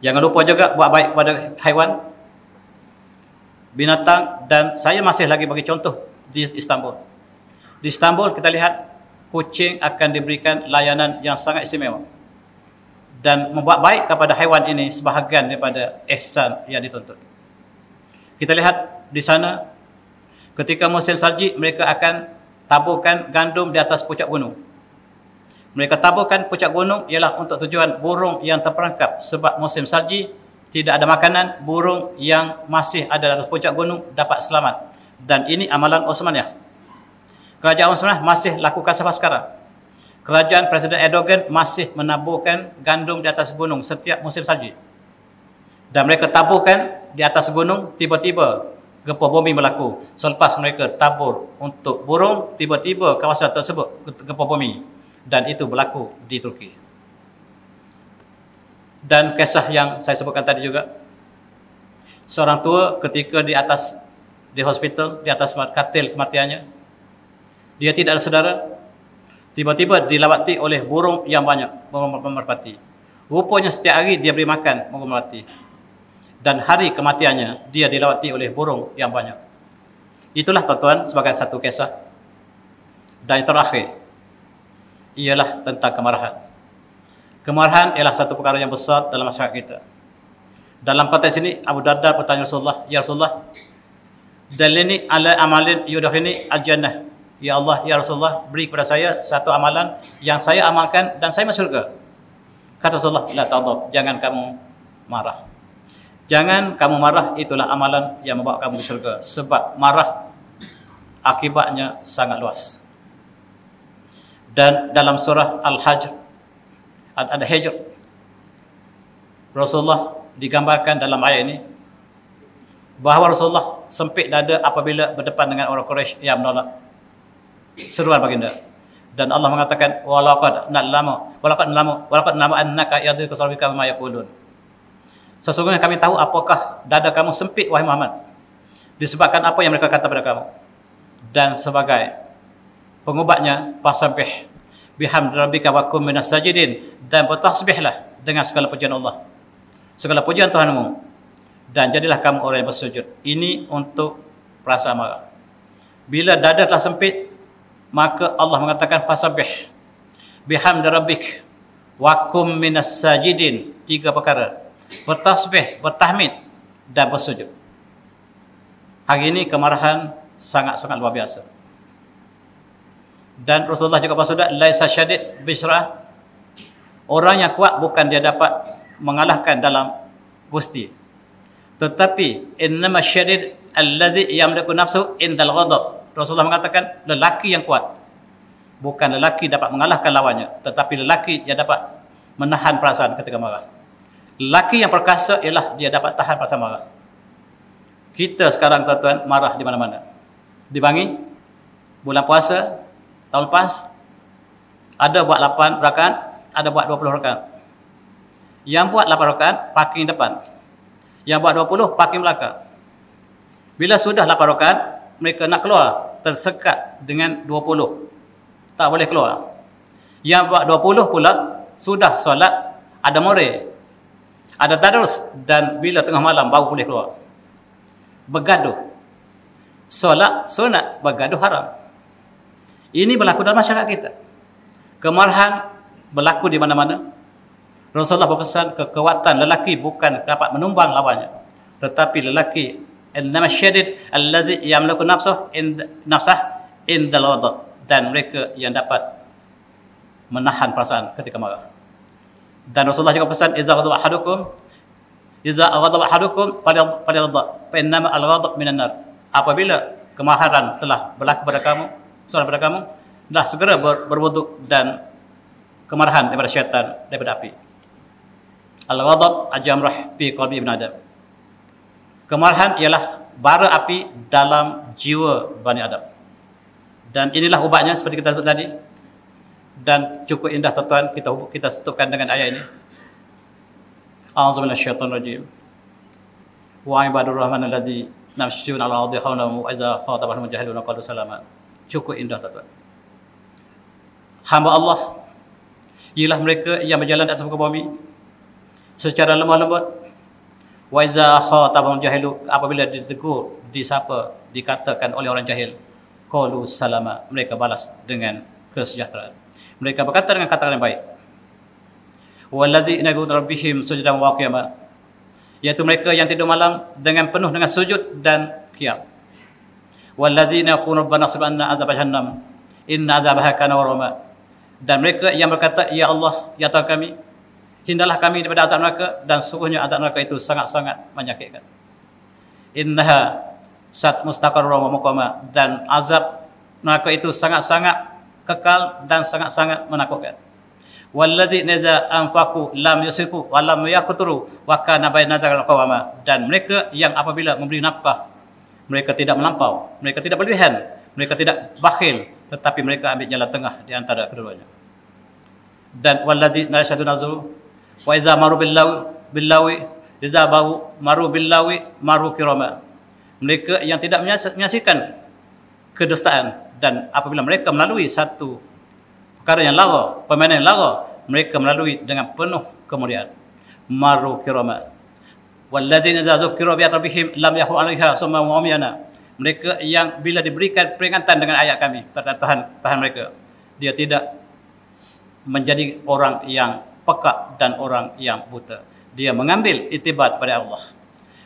Jangan lupa juga buat baik kepada haiwan, binatang, dan saya masih lagi bagi contoh di Istanbul. Di Istanbul kita lihat kucing akan diberikan layanan yang sangat istimewa. Dan membuat baik kepada haiwan ini sebahagian daripada ihsan yang dituntut. Kita lihat di sana, ketika musim salji, mereka akan taburkan gandum di atas puncak gunung. Mereka taburkan puncak gunung ialah untuk tujuan burung yang terperangkap. Sebab musim salji, tidak ada makanan, burung yang masih ada di atas puncak gunung dapat selamat. Dan ini amalan Osmaniyah. Kerajaan Osmaniyah masih lakukan sampai sekarang. Kerajaan Presiden Erdogan masih menaburkan gandum di atas gunung setiap musim salji. Dan mereka taburkan di atas gunung, tiba-tiba gempa bumi berlaku. Selepas mereka tabur untuk burung, tiba-tiba kawasan tersebut gempa bumi. Dan itu berlaku di Turki. Dan kisah yang saya sebutkan tadi juga, seorang tua ketika di hospital, di atas katil kematiannya, dia tidak ada saudara, tiba-tiba dilawati oleh burung yang banyak, burung merpati. Rupanya setiap hari dia beri makan burung merpati. dan hari kematiannya dia dilawati oleh burung yang banyak. Itulah tuan-tuan sebagai satu kisah. Dan yang terakhir ialah tentang kemarahan. Kemarahan ialah satu perkara yang besar dalam masyarakat kita. Dalam konteks ini Abu Darda bertanya Rasulullah, "Ya Rasulullah, dalilni ala amalin yudkhilni al-jannah." Ya Allah, ya Rasulullah, beri kepada saya satu amalan yang saya amalkan dan saya masuk surga. Kata Rasulullah, "La taghdab, jangan kamu marah." Jangan kamu marah, itulah amalan yang membawa kamu ke surga. Sebab marah akibatnya sangat luas. Dan dalam surah Al-Hajr, ada Hijr, Rasulullah digambarkan dalam ayat ini bahawa Rasulullah sempit dada apabila berdepan dengan orang Quraisy yang menolak seruan baginda. Dan Allah mengatakan, walaqad na'lamu annaka yadhiqu sadruka bima yaqulun. Sesungguhnya kami tahu apakah dada kamu sempit, wahai Muhammad, disebabkan apa yang mereka kata pada kamu. Dan sebagai pengubatnya, fasabbih bihamdi rabbika wa kum minas sajidin, dan bertasbihlah dengan segala pujian Allah, segala pujian Tuhanmu, dan jadilah kamu orang yang bersujud. Ini untuk perasaan marah. Bila dada telah sempit, maka Allah mengatakan fasabbih bihamdi rabbik wa kum minas sajidin. 3 perkara: bertasbih, bertahmid, dan bersujud. Hari ini kemarahan sangat-sangat luar biasa. Dan Rasulullah juga bersabda, laisa syadid bisyrah. Orang yang kuat bukan dia dapat mengalahkan dalam gusti, tetapi innama syadid alladhi yamliku nafsu indal ghadab. Rasulullah mengatakan lelaki yang kuat bukan lelaki dapat mengalahkan lawannya, tetapi lelaki yang dapat menahan perasaan ketika marah. Lelaki yang perkasa ialah dia dapat tahan perasaan marah. Kita sekarang tuan-tuan marah di mana-mana. Di Bangi, bulan puasa tahun lepas, ada buat 8 rakaat, ada buat 20 rakaat. Yang buat 8 rakaat parking depan, yang buat 20 parking belakang. Bila sudah 8 rakaat, mereka nak keluar, tersekat dengan 20, tak boleh keluar. Yang buat 20 pula sudah solat, ada more, ada tadarus, dan bila tengah malam baru boleh keluar. Bergaduh. Solat sunat, bergaduh haram. Ini berlaku dalam masyarakat kita. Kemarahan berlaku di mana-mana. Rasulullah berpesan kekuatan lelaki bukan dapat menumbang lawannya, tetapi lelaki innama syadid alladhi yamliku nafsah indal ghadab, dan mereka yang dapat menahan perasaan ketika marah. Dan Rasulullah juga pesan, idza ghadaba ahadukum falyaghdab fa innama al-ghadab minan nar. Apabila kemarahan telah berlaku pada kamu, seorang pada kamu, dah segera berwuduk, dan kemarahan daripada syaitan, daripada api. Al-ghadab ajamrah fi qalbi ibn Adam. Kemarahan ialah bara api dalam jiwa Bani Adam. Dan inilah ubatnya seperti kita sebut tadi. Dan cukup indah tuan-tuan kita setupkan dengan ayat ini. A'udzubillahi minasyaitonir rajim. Wa ibadur rahmanil ladzi namshuna 'alal ardi hauna wa idza khatabahum jahiluna qalu salama. Cukup indah tuan-tuan. Hamba Allah ialah mereka yang berjalan di atas muka bumi secara lemah lembut. Wa iza khatabahum jahilu, apabila ditegur, disapa, dikatakan oleh orang jahil, qalu salama, mereka balas dengan kesejahteraan. Mereka berkata dengan kata yang baik. Walladzina yaqulu rabbihim sujudan wa qiyama, yaitu mereka yang tidur malam dengan penuh dengan sujud dan qiyam. Walladzina yaqulu rabbana sib anna azab jahannam inna azabaha kana gharama, dan mereka yang berkata, ya Allah, ya Tuhan kami, hindarlah kami daripada azab neraka, dan sungguhnya azab neraka itu sangat-sangat menyakitkan. Innaha sat mustaqarrun wa muqama, dan azab neraka itu sangat-sangat kekal dan sangat-sangat menakutkan. Walladzina idza anfaqu lam yusrifu wa lam yaqturu wa kana baina dzalika qawama, dan mereka yang apabila memberi nafkah, mereka tidak melampau, mereka tidak berlebihan, mereka tidak bakhil, tetapi mereka ambil jalan tengah di antara keduanya. Dan walladzina yashhaduna zur wa idza maru billawi idza maru billawi maru kirama, mereka yang tidak menyaksikan kedustaan, dan apabila mereka melalui satu perkara yang lara, permainan yang lara, mereka melalui dengan penuh kemuliaan. Maru kirama, Walladzina idza dzukiru bi rabbihim lam yakhu 'alaiha summa wa umyana. Mereka yang bila diberikan peringatan dengan ayat kami, Tuhan mereka, dia tidak menjadi orang yang peka dan orang yang buta. Dia mengambil itibat pada Allah.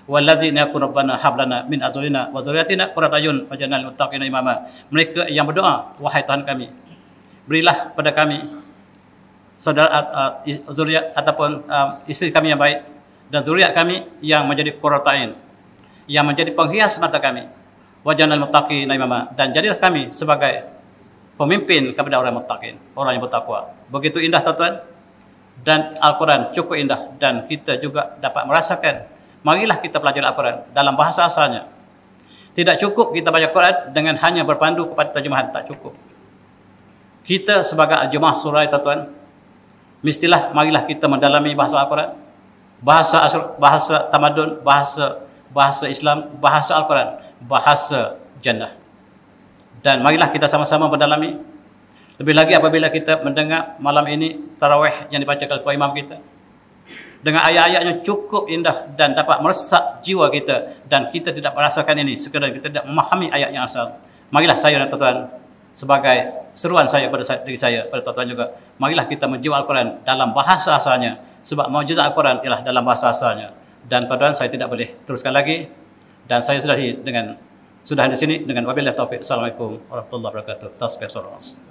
Walladzina yaquluna rabbana hab lana min azwajina wa dzurriyyatina qurrata a'yun waj'alna lil muttaqina imama. Mereka yang berdoa, wahai Tuhan kami, berilah pada kami saudara zuriat ataupun isteri kami yang baik dan zuriat kami yang menjadi qurrata a'yun, yang menjadi penghias mata kami. Waj'alna lil muttaqina imama, dan jadilah kami sebagai pemimpin kepada orang muttaqin, orang yang bertakwa. Begitu indah tuan-tuan, dan Al-Quran cukup indah, dan kita juga dapat merasakan. Marilah kita pelajari Al-Quran dalam bahasa asalnya. Tidak cukup kita baca Quran dengan hanya berpandu kepada terjemahan, tak cukup. Kita sebagai jemaah surah tuan-tuan, mestilah marilah kita mendalami bahasa Al-Quran, bahasa tamadun, bahasa Islam, bahasa Al-Quran, bahasa jannah. Dan marilah kita sama-sama mendalami. Lebih lagi apabila kita mendengar malam ini tarawih yang dibacakan oleh imam kita, dengan ayat-ayat yang cukup indah dan dapat meresap jiwa kita, dan kita tidak merasakan ini sekadar kita tidak memahami ayat yang asal. Marilah saya dan tuan-tuan, sebagai seruan saya pada diri saya, pada tuan-tuan juga, marilah kita menjiwa Al-Quran dalam bahasa asalnya, sebab mukjizat Al-Quran ialah dalam bahasa asalnya. Dan tuan-tuan, saya tidak boleh teruskan lagi, dan saya sudahi di sini dengan wabillahi taufiq. Assalamualaikum warahmatullahi wabarakatuh. Tasbih salawat.